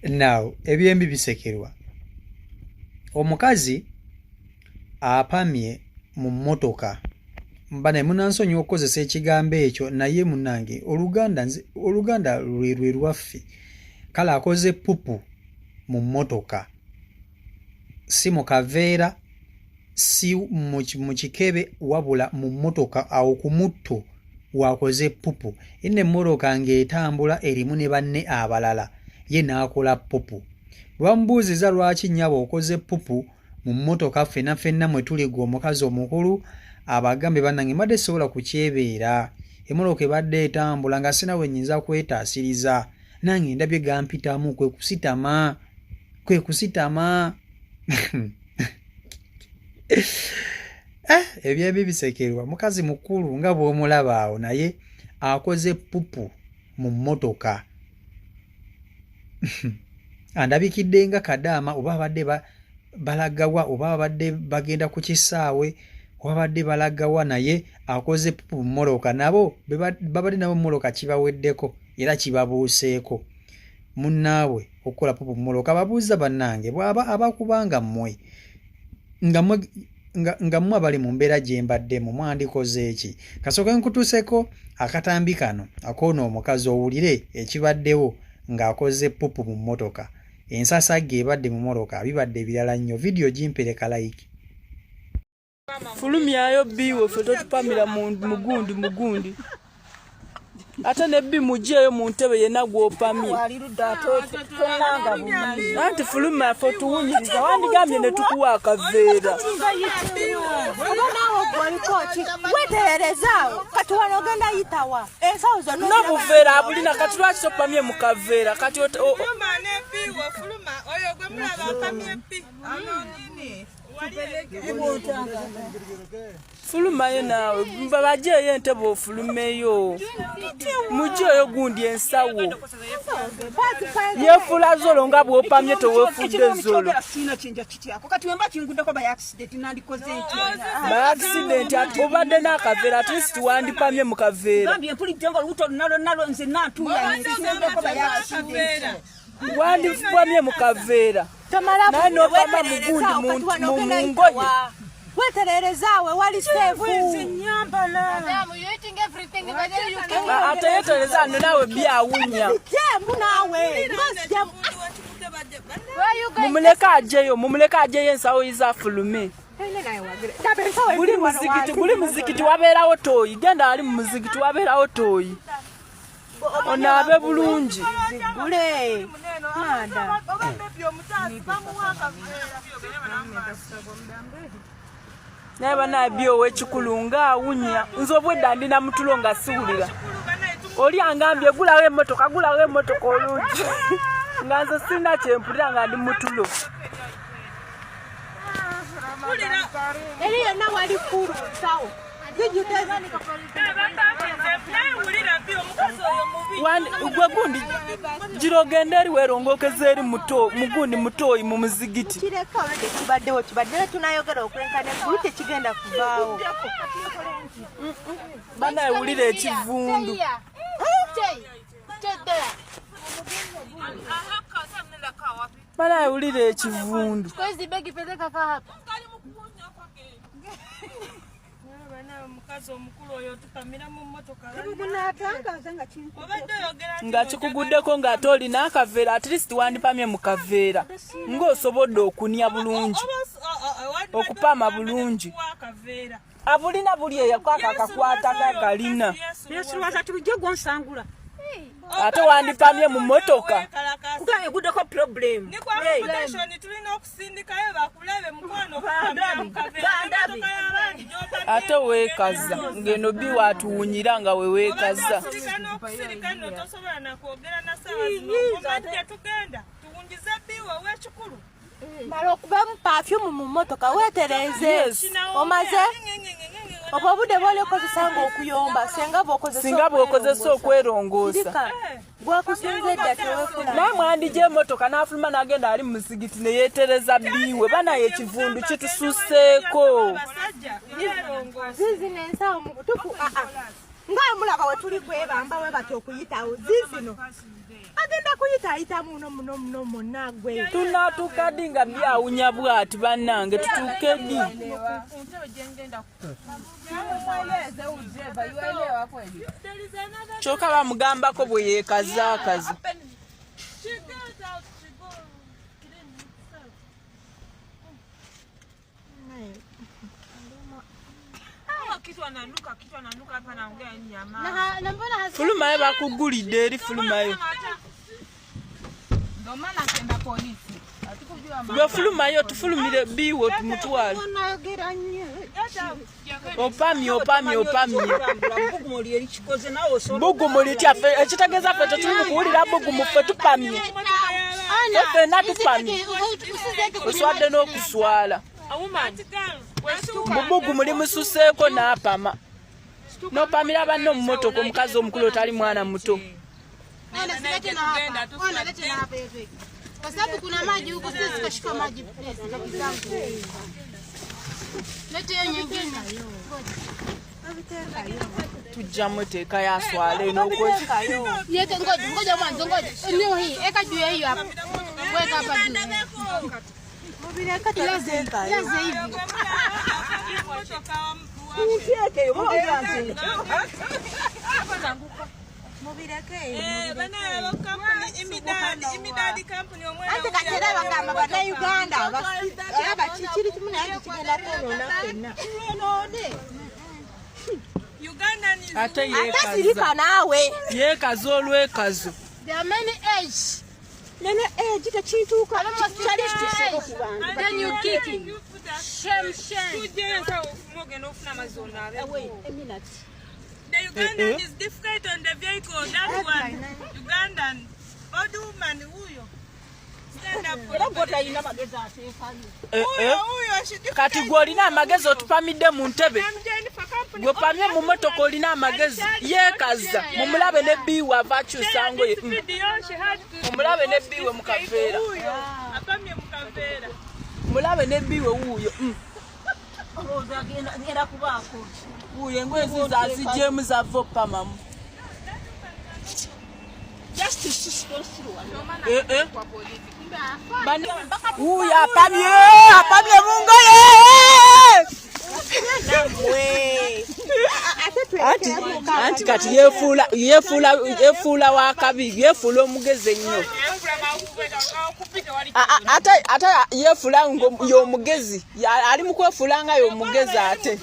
Now ebyembi bisekerwa. Omukazi apamye mu mmotoka mbane munansonyi okukozesa ekigambo ekyo naye munange oluganda lwe lwaffe kale akoze pupu mu mmotoka si mu kaveera si mu kikebe wabula mu mmotoka awo ku mutto wakoze pupu enne emmotoka ng'etambula erimu ne banne abalala ye n'akola pupu. Bwamubuuziza lwaki nnyabo okoze pupu mu mmotoka ffenna mwe tuliga omukazi omukulu abagambe bannange mbadde sobola kukyebeera emmotoka ebadde etambula nga sina we nnyinza kwetaasiriza nange ndabye gampitamu kwe kusitama ebyembi bisekerwa. Mukazi mukulu nga bw'omulaba awo naye akoze pupu mu mmotoka andabikidde nga kadaama oba abadde balagawa oba abadde bagenda ku kisaawe oba abadde balagawa naye akoze pupu mu mmotoka nabo babadde nabo mmotoka kibaweddeko era kibabuuseeko. Munnaawe okukola pupu mu mmotoka ababuuza bannange bw'aba abakubanga mmwe nga mmwe abali mu mbeera gye mbaddemu mwandikoze eki. Kasooka nkutuuseko akatambi kano akoono omukazi owulire ekibaddewo ng'akoze pupu mu mmotoka. Ensasagge ebadde mu mmotoka bibadde ebirala nnyo. Vidiyo gimpereka like. Fulumyayo biwe ffe totupamira mugundi ate ne bbi mugyeyo mu ntebe yenna gw'opamye anti fuluma ffe tuwunyiriza wandigambye ne tukuwa akaveera n'obuveera abulina kati lwaki topamye mu kaveera kati fulumayo naawe babajeeyo entebe ofulumeyo mugyeyo gundi ensawo yeefula zolo nga bw'opamye teweefudde zolo baaksidenti ati obadde n'akaveera ati si tiwandipamye mu kaveera wandipamye mu kaveera naye n'opama mugundi mu ngoye wetererezawe wali sevu ate yetereza naawe byawunya mumuleka ajeyo ensawo izafulume. Buli muzikiti wabeerawo tooyi genda ali mu muzikiti wabeerawo tooyi onaabe bulungi naye banaabyo ow'ekikulu ng'awunya nze obwedda ndina mutulo nga siwulira oli angambye gulawo emmotoka olungi nga nze sirina kyempulira nga ndi mutulo. eri yonna wali kulu sawo gwe gundi gira ogenda eri weerongokeza eri mugundi mutooyi mu muzigiti kireka obadde kibaddewo kibadde tunayogera okwenkana eggulu tekigenda kuvaawo banawulira ekivundu banawulira ekivundu nga kikuguddeko ng'ate olina akaveera at least wandipamye mu kaveera ng'osobodde okunya bulungi okupama bulungi abulina buli eyakwaka akakwata kakalina ate wandipamye mu mmotoka eguddeko problem ate weekaza ng'eno bi waatuwunyira nga we weekaza mala okubamu pafyumu mu mmotoka weetereze omaze obwo obudde bw'oliokozesa ng'okuyomba singa bw'okozesa okwerongoosa gwakusinze dda tewefuna naye mwandija emmotoka n'afuluma n'agenda ali mu muzigiti ne yeetereza bbiwe banaye ekivundu kitususseeko zizino ensawo mu butuku nga mulaba we tuli kwebamba we batya okuyitawo zizino agenda kuyita muno munagwe tunatukadinga byawunya bwati bannange tutukedi kyokka bamugambako bwe yeekazaakaza fulumayo bakugulidde eri fulumayo gwe fulumayo tufulumire biwo tumutwale opamye bugumuli tyaffe ekitegeeza ffe tetuli mukuwulira bugumu ffe tupamye ffenna tupamye oswadde n'okuswala bubugu muli mususeeko n'apama n'opamira banne mu mmotoka omukazi omukulu otali mwana muto kwa sababu kuna maji huko, sisi kashika maji. Lete hiyo nyingine. Tujja mweteeka yaswale n'okweka yo. Yete ngoja mwanzo ngoja. Ndio hii, eka juu ya hiyo hapa. Weka hapa juu. Mubireka tazeka. Laze hivi. Usieke yo mwanzo. Mubireke. Bana company imidadi company omwe. Ate katera bagamba bana Uganda aba chichiri kimuna yakigenda kona fenna. Uganda ni ate yeekaza nawe yeekaza olwekazo. There are many age. Nene age tekintuuka Then you kick it. Shame. tujenza mogeno ofuna mazona abe. Wait a minute. The Ugandan is difficult on the vehicle. That one Ugandan old woman huyo. Stand up. Kati gwe olina amagezi otupamidde mu ntebe gwe pamye mu mmotoka olina amagezi yeekaza mumulabe ne biwa ava akyusa ngoye mumulabe ne biwe mu kaveera Apamye mu kaveera. mulabe ne biwe wuuyo Ngenda kubaako. wuuyo engoye zizazigyemu zava opamamu wuuyo apamye mu ngoye anti kati yefuula wa kabi yefuula omugezi ennyo ate yefuula y'omugezi ali mu kwefuula nga y'omugezi ate